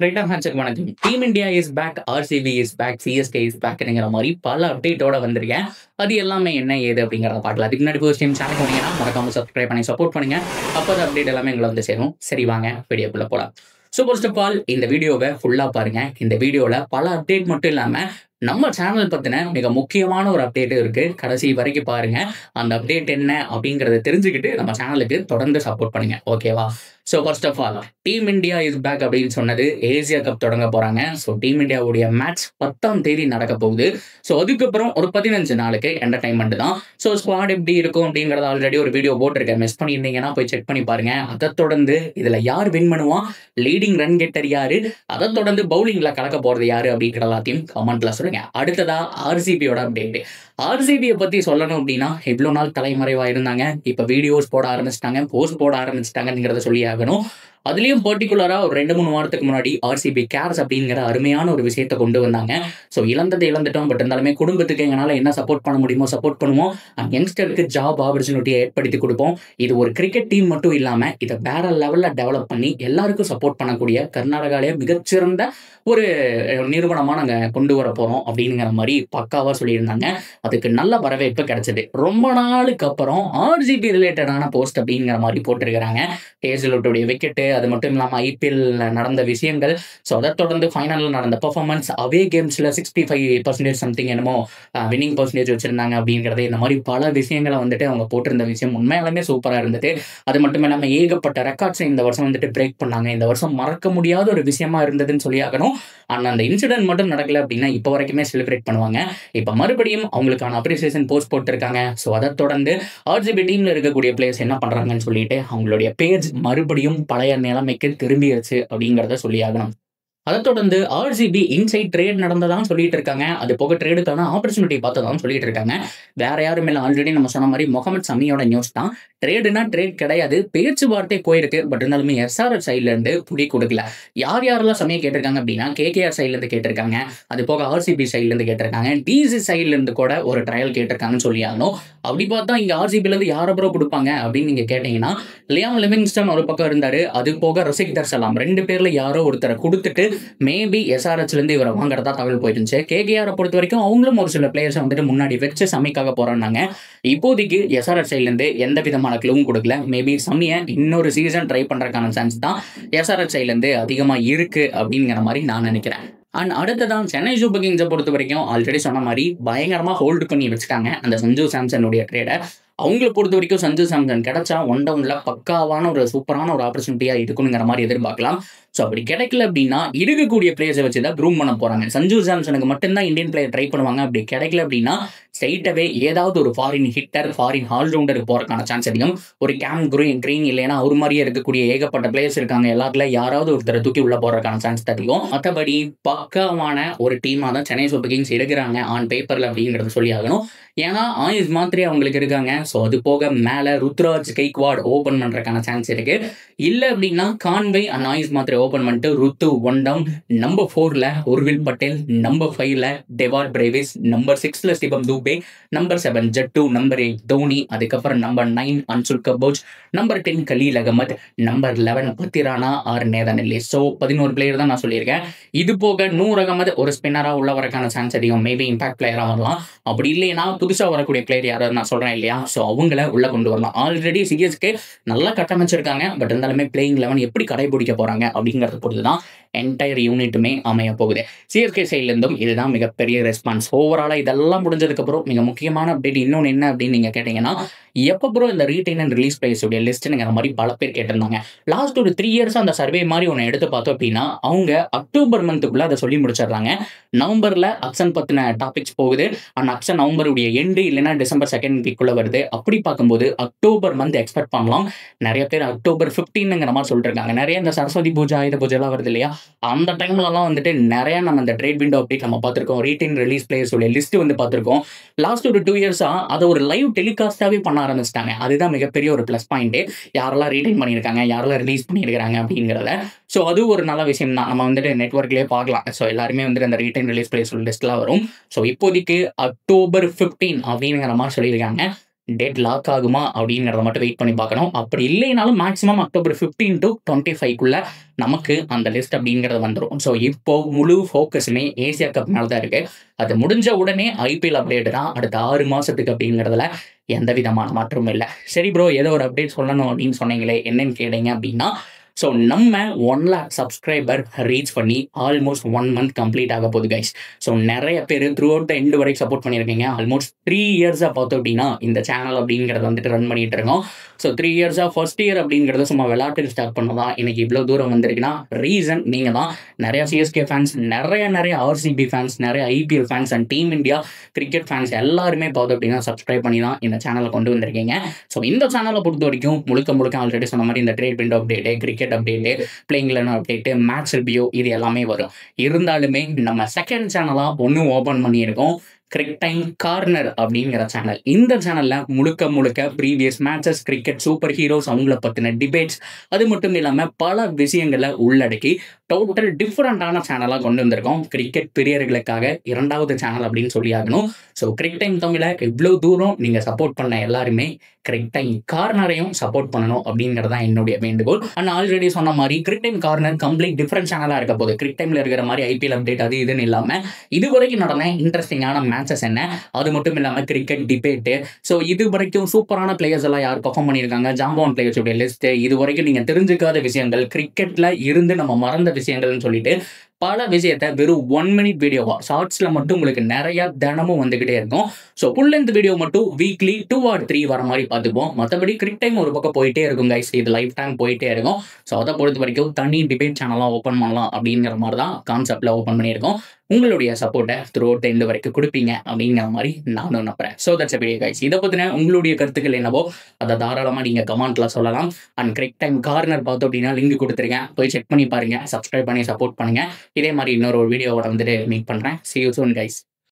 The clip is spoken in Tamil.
ரைட்டா மேட்சுக்கு வணக்கம். Team India is back, RCB is back, CSK is பேக்ங்கிற மாதிரி பல அப்டேட்டோட வந்திருக்கேன். அது எல்லாமே என்ன ஏது அப்படிங்கிறத பார்க்கலாம். அதுக்கு முன்னாடி ஃபர்ஸ்ட் டைம் சேனல் வந்தீங்கன்னா மறக்காம சப்ஸ்கிரைப் பண்ணி சப்போர்ட் பண்ணுங்க. அப்போ அப்டேட் எல்லாமே எங்களை வந்து சேரும். சரி வாங்க வீடியோக்குள்ள போலாம். ஸோ ஃபர்ஸ்ட் ஆஃப் ஆல் இந்த வீடியோவை ஃபுல்லாக பாருங்க. இந்த வீடியோவில் பல அப்டேட் மட்டும் இல்லாமல் நம்ம சேனல் பற்றின மிக முக்கியமான ஒரு அப்டேட்டும் இருக்குது. கடைசி வரைக்கும் பாருங்க. அந்த அப்டேட் என்ன அப்படிங்கிறத தெரிஞ்சுக்கிட்டு நம்ம சேனலுக்கு தொடர்ந்து சப்போர்ட் பண்ணுங்க. ஓகேவா? So first of all team India is back அப்படின்னு சொன்னது ஏசியா கப் தொடங்க போகிறாங்க. ஸோ டீம் இந்தியாவுடைய மேட்ச் 10ஆம் தேதி நடக்க போகுது. ஸோ அதுக்கப்புறம் ஒரு 15 நாளுக்கு என்டர்டைன்மெண்ட் தான். ஸோ ஸ்குவாட் எப்படி இருக்கும் அப்படிங்கிறத ஆல்ரெடி ஒரு வீடியோ போட்டிருக்கேன். மிஸ் பண்ணியிருந்தீங்கன்னா போய் செக் பண்ணி பாருங்க. அதை தொடர்ந்து இதில் யார் வின் பண்ணுவான், லீடிங் ரன் கெட்டர் யாரு, அதை தொடர்ந்து பவுலிங்கில் கலக்க போகிறது யாரு அப்படிங்கிற எல்லாத்தையும் கமெண்ட்ல சொல்லுங்க. அடுத்ததா ஆர்சிபியோட அப்டேட். ஆர்சிபியை பற்றி சொல்லணும் அப்படின்னா இவ்வளோ நாள் தலைமறைவாக இருந்தாங்க. இப்போ வீடியோஸ் போட ஆரம்பிச்சிட்டாங்க, போஸ்ட் போட ஆரம்பிச்சிட்டாங்கிறத சொல்லி ஆகணும். அதுலேயும் பர்டிகுலராக ஒரு 2-3 வாரத்துக்கு முன்னாடி ஆர்சிபி கேர்ஸ் அப்படிங்கிற அருமையான ஒரு விஷயத்தை கொண்டு வந்தாங்க. ஸோ இழந்ததை இழந்துட்டோம், பட் இருந்தாலுமே குடும்பத்துக்கு எங்களால் என்ன சப்போர்ட் பண்ண முடியுமோ சப்போர்ட் பண்ணுவோம். யங்ஸ்டருக்கு ஜாப் ஆப்பர்ச்சுனிட்டியை ஏற்படுத்தி கொடுப்போம். இது ஒரு கிரிக்கெட் டீம் மட்டும் இல்லாமல் இதை வேற லெவலில் டெவலப் பண்ணி எல்லாருக்கும் சப்போர்ட் பண்ணக்கூடிய கர்நாடகாவிலே மிகச்சிறந்த ஒரு நிறுவனமாக நாங்கள் கொண்டு வர போகிறோம் அப்படிங்கிற மாதிரி பக்காவாக சொல்லியிருந்தாங்க. அதுக்கு நல்ல வரவேற்பு கிடைச்சது. ரொம்ப நாளுக்கு அப்புறம் ஆர்சிபி ரிலேட்டடான போஸ்ட் அப்படிங்கிற மாதிரி போட்டிருக்கிறாங்க. ஹேசல்வுட்டுடைய விக்கெட்டு, அது மட்டும் இல்லாமல் ஐபிஎல் நடந்த விஷயங்கள், ஸோ அதை தொடர்ந்து ஃபைனலில் நடந்த பர்ஃபார்மன்ஸ், அவே கேம்ஸில் 65% சம்திங் என்னமோ வின்னிங் பர்சன்டேஜ் வச்சுருந்தாங்க அப்படிங்கிறது, இந்த மாதிரி பல விஷயங்களை வந்துட்டு அவங்க போட்டிருந்த விஷயம் உண்மையாலுமே சூப்பராக இருந்தது. அது மட்டும் இல்லாமல் ஏகப்பட்ட ரெக்கார்ட்ஸை இந்த வருஷம் வந்துட்டு பிரேக் பண்ணாங்க. இந்த வருஷம் மறக்க முடியாத ஒரு விஷயமா இருந்ததுன்னு சொல்லி ஆகணும். ஆனால் அந்த இன்சிடென்ட் மட்டும் நடக்கல அப்படின்னா இப்போ வரைக்குமே செலிப்ரேட் பண்ணுவாங்க. இப்போ மறுபடியும் அவங்களுக்கான அப்ரிசியேஷன் போஸ்ட் போட்டிருக்காங்க. ஸோ அதை தொடர்ந்து ஆர்சிபி டீமில் இருக்கக்கூடிய பிளேயர்ஸ் என்ன பண்ணுறாங்கன்னு சொல்லிட்டு அவங்களுடைய பேஜ் மறுபடியும் பழைய நிலைமைக்கு திரும்பிடுச்சு அப்படிங்கிறத சொல்லி ஆகணும். அதை தொடர்ந்து ஆர்சிபி இன்சைட் ட்ரேட் நடந்ததான் சொல்லிட்டு இருக்காங்க. அது போக ட்ரேடுக்கான ஆப்பர்ச்சுனிட்டி பார்த்ததான் சொல்லிட்டு இருக்காங்க. வேற யாரும் இல்லை, ஆல்ரெடி நம்ம சொன்ன மாதிரி முகமது சமியோட நியூஸ் தான். ட்ரேடுனா ட்ரேட் கிடையாது, பேச்சுவார்த்தை போயிருக்கு. பட் இருந்தாலுமே எஸ்ஆர்எஃப் சைட்ல இருந்து புடி கொடுக்கல. யாரெல்லாம் சமயம் கேட்டிருக்காங்க அப்படின்னா கேகேஆர் சைட்ல இருந்து கேட்டிருக்காங்க, அது போக ஆர்சிபி சைட்ல இருந்து கேட்டிருக்காங்க, டிசி சைட்ல இருந்து கூட ஒரு ட்ரையல் கேட்டிருக்காங்கன்னு சொல்லி ஆகணும். அப்படி பார்த்தா இங்க ஆர்சிபில இருந்து யார் அப்புறம் கொடுப்பாங்க அப்படின்னு நீங்க கேட்டீங்கன்னா லியாம் லிவிங்ஸ்டன் ஒரு பக்கம் இருந்தாரு, அது போக ரசிக் தர்சலாம், 2 பேர்ல யாரோ ஒருத்தரை கொடுத்துட்டு மேபி எஸ்ஆர்எச்ல இருந்து இவரை வாங்குறதா தகவல் போயிருந்துச்சு. கேகேஆரை பொறுத்த வரைக்கும் அவங்களும் ஒரு சில பிளேயர்ஸ் வந்துட்டு முன்னாடி வச்சு சமைக்காக போறாங்க. இப்போதைக்கு எஸ்ஆர்எச் சைட்ல இருந்து எந்த விதமான கிளவும் கொடுக்கல. மேபி சமியை இன்னொரு சீசன் ட்ரை பண்றதுக்கான சான்ஸ் தான் எஸ்ஆர்எச் சைட்ல இருந்து அதிகமா இருக்கு அப்படிங்கிற மாதிரி நான் நினைக்கிறேன். அண்ட் அடுத்ததான் சென்னை சூப்பர் கிங்ஸை பொறுத்த வரைக்கும் ஆல்ரெடி சொன்ன மாதிரி பயங்கரமா ஹோல்டு பண்ணி வச்சுட்டாங்க அந்த சஞ்சு சாம்சனுடைய ட்ரேடை. அவங்களை பொறுத்த வரைக்கும் சஞ்சு சாம்சன் கிடைச்சா ஒன் டவுன்ல பக்காவான ஒரு சூப்பரான ஒரு ஆப்பர்ச்சுனிட்டியா இருக்குங்கிற மாதிரி எதிர்பார்க்கலாம். ஸோ அப்படி கிடைக்கல அப்படின்னா இருக்கக்கூடிய பிளேயர்ஸை வச்சு தான் க்ரூம் பண்ண போறாங்க. சஞ்சு சாம்சனுக்கு மட்டும்தான் இந்தியன் பிளேயர் ட்ரை பண்ணுவாங்க. அப்படி கிடைக்கல அப்படின்னா ஸ்ட்ரைட்டாவே ஏதாவது ஒரு ஃபாரின் ஹிட்டர், ஃபாரின் ஆல்ரவுண்டருக்கு போறதுக்கான சான்ஸ் அதிகம். ஒரு கேம் கிரீன் இல்லைன்னா அவர் மாதிரியே இருக்கக்கூடிய ஏகப்பட்ட பிளேயர்ஸ் இருக்காங்க. எல்லாத்துல யாராவது ஒருத்தரை தூக்கி உள்ள போறதுக்கான சான்ஸ் அதிகம். மற்றபடி பக்காவான ஒரு டீமாக தான் சென்னை சூப்பர் கிங்ஸ் எடுக்கிறாங்க ஆன் பேப்பர்ல அப்படிங்கிறத சொல்லி ஆகணும். ஏன்னா ஆயுஷ் மாத்திரை அவங்களுக்கு இருக்காங்க. ஸோ அது போக மேலே ருத்ராஜ் கெய்க்வாட் ஓப்பன் பண்ணுறதுக்கான சான்ஸ் இருக்கு. இல்லை அப்படின்னா கான்வே அண்ட் ஆயுஷ் மாத்திரை ஓப்பன் பண்ணிட்டு ருத்து ஒன் டவுன், நம்பர் 4ல உர்வில் பட்டேல், நம்பர் 5ல டெவால் பிரேவிஸ், நம்பர் 6ல சிவம் தூபே, நம்பர் 7 ஜட்டு, நம்பர் 8 தோனி, அதுக்கப்புறம் number 9 Anshul Kamboj, number 10 Khaleel Ahmed, number 11 Pathirana or Nathan Ellis. So 11 player தான் நான் சொல்லியிருக்கேன். இது போக நூர் அகமது ஒரு ஸ்பின்னராக உள்ள வரக்கான சான்ஸ் அதிகம். மேபி இம்பாக்ட் பிளேயராக வரலாம். அப்படி இல்லைன்னா புதுசாக வரக்கூடிய பிளேயர் யாராவது நான் சொல்றேன் இல்லையா, ஸோ அவங்கள உள்ள கொண்டு வரலாம். ஆல்ரெடி சிஎஸ்கே நல்லா கட்டமைச்சிருக்காங்க. பட் இருந்தாலுமே பிளேயிங் 11 எப்படி கடைபிடிக்க போறாங்க அப்படிங்கிறத பொறுத்து தான் என்டையர் யூனிட்டுமே அமைய போகுது. சிஎஸ்கே சைட்ல இருந்தும் இதுதான் மிகப்பெரிய ரெஸ்பான்ஸ். ஓவராலா இதெல்லாம் முடிஞ்சதுக்கு அப்புறம் மிக முக்கியமான அப்டேட் இன்னொன்று என்ன அப்படின்னு நீங்க கேட்டீங்கன்னா, எப்போ ப்ரோ இந்த ரீடைன் அண்ட் ரிலீஸ் பிளேயர்ஸ் உடைய லிஸ்ட்ங்கிற மாதிரி பல பேர் கேட்டிருந்தாங்க. லாஸ்ட் ஒரு 3 இயர்ஸ் அந்த சர்வே மாதிரி ஒன்று எடுத்து பார்த்தோம் அப்படின்னா அவங்க அக்டோபர் மந்த்துக்குள்ள அதை சொல்லி முடிச்சிடுறாங்க. நவம்பர்ல அக்ஷன் பத்தின டாபிக்ஸ் போகுது. அண்ட் அக்ஷன் நவம்பருடைய எண்டு இல்லைன்னா டிசம்பர் 2nd வீக்குள்ள வருது. அப்படி பார்க்கும்போது அக்டோபர் மந்த் எக்ஸ்பெக்ட் பண்ணலாம். நிறைய பேர் அக்டோபர் 15ங்கிற மாதிரி சொல்லிட்டு இருக்காங்க. நிறைய இந்த சரஸ்வதி பூஜா, ஆயுத பூஜை எல்லாம் வருது இல்லையா, அந்த டைம்லலாம் வந்துட்டு நிறைய நம்ம இந்த ட்ரேட் விண்டோ அப்டேட் நம்ம பார்த்துருக்கோம். ரீடைன் ரிலீஸ் பிளேயர்ஸ் உடைய லிஸ்ட் வந்து பார்த்துருக்கோம். லாஸ்ட் ஒரு 2 இயர்ஸா அதை ஒரு லைவ் டெலிகாஸ்டாவே பண்ண ஆரம்பிச்சிட்டாங்க. அதுதான் மிகப்பெரிய ஒரு ப்ளஸ் பாயிண்ட். யாரெல்லாம் ரீடைன் பண்ணியிருக்காங்க, யாரெல்லாம் ரிலீஸ் பண்ணியிருக்காங்க அப்படிங்கிறத. ஸோ அது ஒரு நல்ல விஷயம் தான். நம்ம வந்துட்டு நெட்வொர்க்லேயே பார்க்கலாம். ஸோ எல்லாருமே வந்துட்டு அந்த ரீடைன் ரிலீஸ் பிளேயர்ஸ் லிஸ்ட்லாம் வரும். ஸோ இப்போதைக்கு அக்டோபர் 15 அப்படிங்கிற மாதிரி சொல்லியிருக்காங்க. டேட் லாக் ஆகுமா அப்படிங்கிறத மட்டும் வெயிட் பண்ணி பார்க்கணும். அப்படி இல்லைனாலும் மேக்ஸிமம் October 15 to 25க்குள்ள நமக்கு அந்த லிஸ்ட் அப்படிங்கிறது வந்துடும். ஸோ இப்போ முழு ஃபோக்கஸுமே ஏசியா கப் மேலே தான் இருக்கு. அது முடிஞ்ச உடனே ஐபிஎல் அப்டேட் தான் அடுத்த 6 மாசத்துக்கு அப்படிங்கிறதுல எந்த விதமான மாற்றமும் இல்லை. சரி ப்ரோ, ஏதோ ஒரு அப்டேட் சொல்லணும் அப்படின்னு சொன்னீங்களே, என்னன்னு கேட்டீங்க அப்படின்னா, ஸோ நம்ம 1 lakh சப்ஸ்கிரைபர் ரீச் பண்ணி ஆல்மோஸ்ட் 1 month கம்ப்ளீட் ஆக போகுது கைஸ். ஸோ நிறைய பேர் த்ரூ அவுட் த எண்டு வரைக்கும் சப்போர்ட் பண்ணியிருக்கீங்க. ஆல்மோஸ்ட் 3 yearsஸாக பார்த்தோம் அப்படின்னா இந்த சேனல் அப்படிங்கிறத வந்துட்டு ரன் பண்ணிட்டு இருக்கோம். ஸோ 3 yearsஸாக ஃபர்ஸ்ட் இயர் அப்படிங்கிறத சும்மா விளையாட்டுக்கு ஸ்டார்ட் பண்ணதான் இன்னைக்கு இவ்வளோ தூரம் வந்திருக்குன்னா ரீசன் நீங்கள் தான். நிறைய சிஎஸ்கே ஃபேன்ஸ், நிறைய ஆர்சிபி ஃபேன்ஸ், நிறைய IPL fans and team India cricket fans எல்லாருமே பார்த்தோம் அப்படின்னா சப்ஸ்கிரைப் பண்ணி தான் இந்த சேனலை கொண்டு வந்திருக்கீங்க. ஸோ இந்த சேனலை பொறுத்த வரைக்கும் முழுக்க ஆல்ரெடி சொன்ன மாதிரி இந்த trade window update, cricket update, playing eleven update, match review இது எல்லாமே வரும். இருந்தாலுமே நம்ம செகண்ட் சேனலாக ஒன்று ஓப்பன் பண்ணியிருக்கோம், கிரிக் டைம் கார்னர் அப்படிங்கிற சேனல். இந்த சேனல்ல முழுக்க previous matches, cricket super heroes, அவங்கள பற்றின டிபேட்ஸ், அது மட்டும் இல்லாமல் பல விஷயங்களை உள்ளடக்கி டோட்டல் டிஃப்ரெண்டான சேனலாக கொண்டு வந்திருக்கோம். கிரிக்கெட் பிரியர்களுக்காக 2வது சேனல் அப்படின்னு சொல்லி ஆகணும். ஸோ கிரிக் டைம் தமிழை எவ்வளோ தூரம் நீங்கள் சப்போர்ட் பண்ண எல்லாருமே கிரிக் டைம் கார்னரையும் சப்போர்ட் பண்ணணும் அப்படிங்கிறது தான் என்னுடைய வேண்டுகோள். அண்ட் ஆல்ரெடி சொன்ன மாதிரி கிரிக் டைம் கார்னர் கம்ப்ளீட் டிஃப்ரெண்ட் சேனலாக இருக்க போது. கிரிக் டைமில் இருக்கிற மாதிரி ஐபிஎல் அப்டேட் அது இதுன்னு இல்லாமல் இதுவரைக்கும் நடந்த இன்ட்ரெஸ்டிங்கான மேட்சஸ் என்ன, அது மட்டும் இல்லாமல் கிரிக்கெட் டிபேட்டு, ஸோ இது வரைக்கும் சூப்பரான பிளேயர்ஸ் எல்லாம் யார் பர்ஃபார்ம் பண்ணியிருக்காங்க, ஜாம்பவான் பிளேயர்ஸோடைய லிஸ்ட்டு, இது வரைக்கும் நீங்கள் தெரிஞ்சுக்காத விஷயங்கள், கிரிக்கெட்டில் இருந்து நம்ம மறந்த விஷயங்கள்னு சொல்லிட்டு பல விஷயத்த வெறும் 1 minute வீடியோவா ஷார்ட்ஸில் மட்டும் உங்களுக்கு நிறைய தினமும் வந்துகிட்டே இருக்கும். ஸோ ஃபுல் லென்த் வீடியோ மட்டும் வீக்லி 2 or 3 வர மாதிரி பார்த்துப்போம். மற்றபடி கிரிக் டைம் ஒரு பக்கம் போயிட்டே இருக்கும் கைஸ், இது லைஃப் டைம் போயிட்டே இருக்கும். ஸோ அதை பொறுத்த வரைக்கும் தனி டிபேட் சேனலாக ஓப்பன் பண்ணலாம் அப்படிங்கிற மாதிரி தான் கான்செப்டில் ஓப்பன் பண்ணியிருக்கோம். உங்களுடைய சப்போர்ட்டை த்ரூ அவுட் எண்டு வரைக்கும் கொடுப்பீங்க அப்படிங்கிற மாதிரி நானும் நம்புறேன். So that's a video guys. இதை பற்றின உங்களுடைய கருத்துக்கள் என்னவோ அதை தாராளமாக நீங்கள் கமெண்ட்டில் சொல்லலாம். அண்ட் கிரிக் டைம் கார்னர் பார்த்தோம் அப்படின்னா லிங்க் கொடுத்துருக்கேன், போய் செக் பண்ணி பாருங்கள், சப்ஸ்கிரைப் பண்ணி சப்போர்ட் பண்ணுங்கள். இதே மாதிரி இன்னொரு வீடியோவோட வந்துட்டு மீட் பண்ணுறேன். See you soon guys.